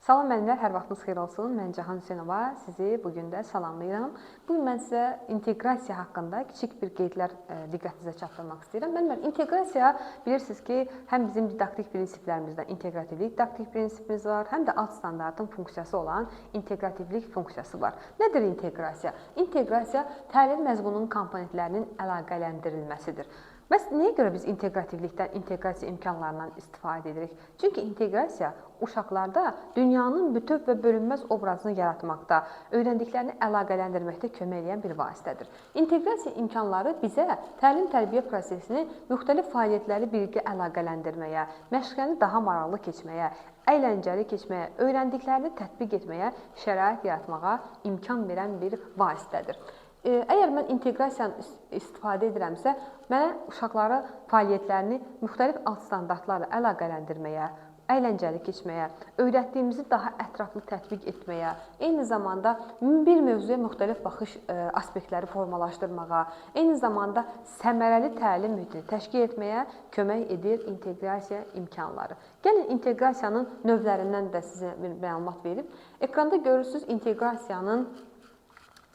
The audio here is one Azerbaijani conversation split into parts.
Salam müəllimlər, hər vaxtınız xeyir olsun. Mən Cahan Hüseynova, sizi bugün də salamlayıram. Bugün mən sizə inteqrasiya haqqında kiçik bir qeydlər diqqətinizə çatdırmaq istəyirəm. Müəllimlər, inteqrasiya bilirsiniz ki, həm bizim didaktik prinsiplərimizdən inteqrativlik didaktik prinsipimiz var, həm də alt standartın funksiyası olan inteqrativlik funksiyası var. Nədir inteqrasiya? İnteqrasiya təlim məzmununun komponentlərinin əlaqələndirilməsidir. Bəs nəyə görə biz inteqrativlikdən, inteqrasiya imkanlarından istifadə edirik? Çünki inteqrasiya uşaqlarda dünyanın bütöv və bölünməz obrazını yaratmaqda, öyrəndiklərini əlaqələndirməkdə kömək edən bir vasitədir. İnteqrasiya imkanları bizə təlim-tərbiyə prosesini müxtəlif fəaliyyətləri birgə əlaqələndirməyə, məşqəni daha maraqlı keçməyə, əyləncəli keçməyə, öyrəndiklərini tətbiq etməyə, şərait yaratmağa imkan verən bir vasitədir. Əgər mən inteqrasiyanı istifadə edirəmsə, mənə uşaqları fəaliyyətlərini müxtəlif alt standartlarla əlaqələndirməyə, əyləncəli keçməyə, öyrətdiyimizi daha ətraflı tətbiq etməyə, eyni zamanda bir mövzuya müxtəlif baxış aspektləri formalaşdırmağa, eyni zamanda səmərəli təlim mühitini təşkil etməyə kömək edir inteqrasiya imkanları. Gəlin inteqrasiyanın növlərindən də sizə bir məlumat verib. Ekranda görürsünüz inteqrasiyanın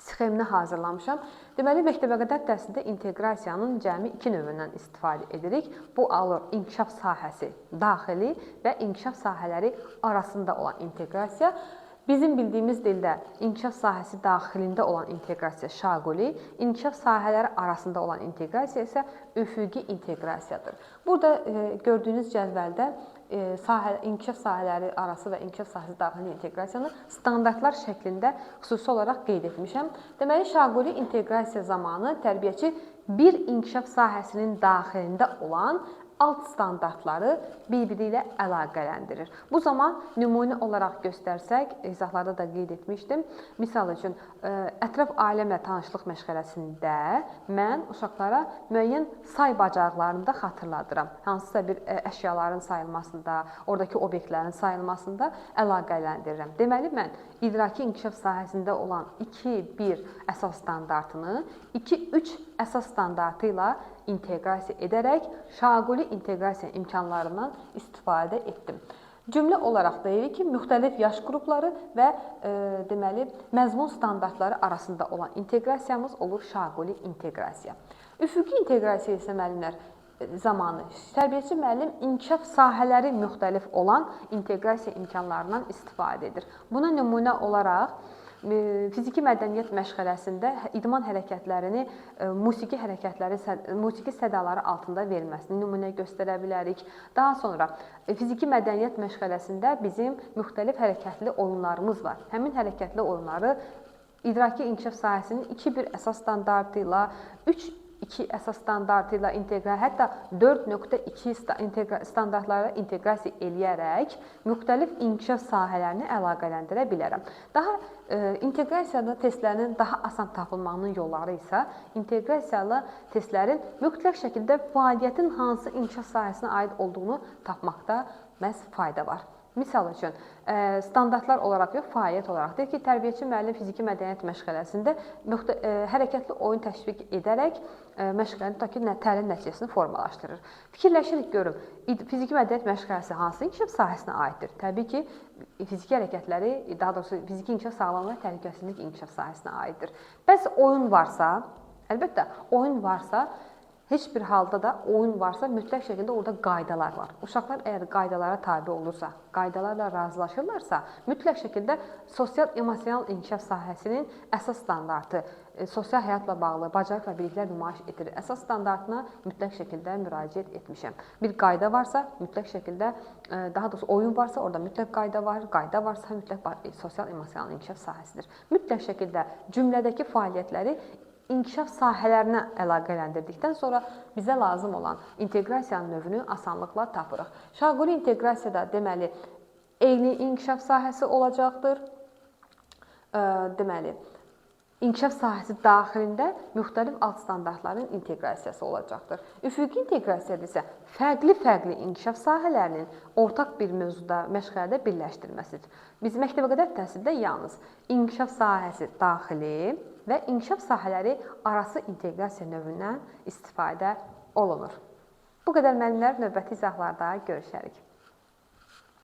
sxemini hazırlamışam. Deməli, məktəbəqədər təhsildə inteqrasiyanın cəmi iki növündən istifadə edirik. Bu alır inkişaf sahəsi daxili və inkişaf sahələri arasında olan inteqrasiya. Bizim bildiyimiz dildə inkişaf sahəsi daxilində olan inteqrasiya şaquli, inkişaf sahələri arasında olan inteqrasiya isə üfüqi inteqrasiyadır. Burada gördüyünüz cədvəldə inkişaf sahələri arası və inkişaf sahəsi daxili inteqrasiyanı standartlar şəklində xüsusi olaraq qeyd etmişəm. Deməli, şaquli inteqrasiya zamanı tərbiyəçi bir inkişaf sahəsinin daxilində olan alt standartları bir-biri ilə əlaqələndirir. Bu zaman nümunə olaraq göstərsək, izahlarda da qeyd etmişdim. Misal üçün, ətraf aləmlə tanışlıq məşğələsində mən uşaqlara müəyyən say bacarıqlarını da xatırladıram. Hansısa bir əşyaların sayılmasında, oradakı obyektlərin sayılmasında əlaqələndirirəm. Deməli, mən idraki inkişaf sahəsində olan 2-1 əsas standartını 2-3 əsas standartı ilə inteqrasiya edərək şaquli inteqrasiya imkanlarından istifadə etdim. Cümlə olaraq deyirik ki, müxtəlif yaş qrupları və deməli məzmun standartları arasında olan inteqrasiyamız olur şaquli inteqrasiya. Üfüqi inteqrasiya isə müəllimlər zamanı tərbiyəçi müəllim inkişaf sahələri müxtəlif olan inteqrasiya imkanlarından istifadə edir. Buna nümunə olaraq fiziki mədəniyyət məşğələsində idman hərəkətlərini musiqi sədaları altında verilməsini nümunə göstərə bilərik. Daha sonra fiziki mədəniyyət məşğələsində bizim müxtəlif hərəkətli oyunlarımız var. Həmin hərəkətli oyunları idraki inkişaf sahəsinin 2-1 əsas standartı ilə 3-2 əsas standartı ilə inteqrasiya, hətta 4.2 standartlara inteqrasiya eləyərək müxtəlif inkişaf sahələrini əlaqələndirə bilərəm. İnteqrasiyalı testlərin daha asan tapılmağının yolları isə inteqrasiyalı testlərin mütləq şəkildə fəaliyyətin hansı inkişaf sahəsinə aid olduğunu tapmaqda məhz fayda var. Misal üçün, standartlar olaraq yox, fəaliyyət olaraq deyək ki, tərbiyəçi müəllim fiziki mədəniyyət məşğələsində hərəkətli oyun təşviq edərək məşğələni tutaq ki, təlim nəticəsini formalaşdırır. Fikirləşirik, görüm, fiziki mədəniyyət məşğələsi hansı inkişaf sahəsinə aiddir? Təbii ki, fiziki hərəkətləri, daha doğrusu fiziki inkişaf sağlamlıq və təhlükəsizlik inkişaf sahəsinə aiddir. Bəs oyun varsa, əlbəttə, oyun varsa, heç bir halda da oyun varsa, mütləq şəkildə orada qaydalar var. Uşaqlar əgər qaydalara tabe olursa, qaydalarla razılaşırlarsa, mütləq şəkildə sosial-emosional inkişaf sahəsinin əsas standartı, sosial həyatla bağlı bacarıq və biliklər nümayiş etdirir. Əsas standartına mütləq şəkildə müraciət etmişəm. Bir qayda varsa, mütləq şəkildə, daha doğrusu oyun varsa, orada mütləq qayda var, qayda varsa, mütləq sosial-emosional inkişaf sahəsidir. Mütləq şəkildə cümlədəki fəaliyyətləri inkişaf sahələrinə əlaqələndirdikdən sonra bizə lazım olan inteqrasiyanın növünü asanlıqla tapırıq. Şaquli inteqrasiyada deməli, eyni inkişaf sahəsi olacaqdır. Deməli, inkişaf sahəsi daxilində müxtəlif alt standartların inteqrasiyası olacaqdır. Üfüqi inteqrasiyada isə fərqli inkişaf sahələrinin ortaq bir mövzuda, məşğələdə birləşdirilməsidir. Biz məktəbəqədər təhsildə yalnız inkişaf sahəsi daxili və inkişaf sahələri arası inteqrasiya növündən istifadə olunur. Bu qədər müəllimlər, növbəti izahlarda görüşərik.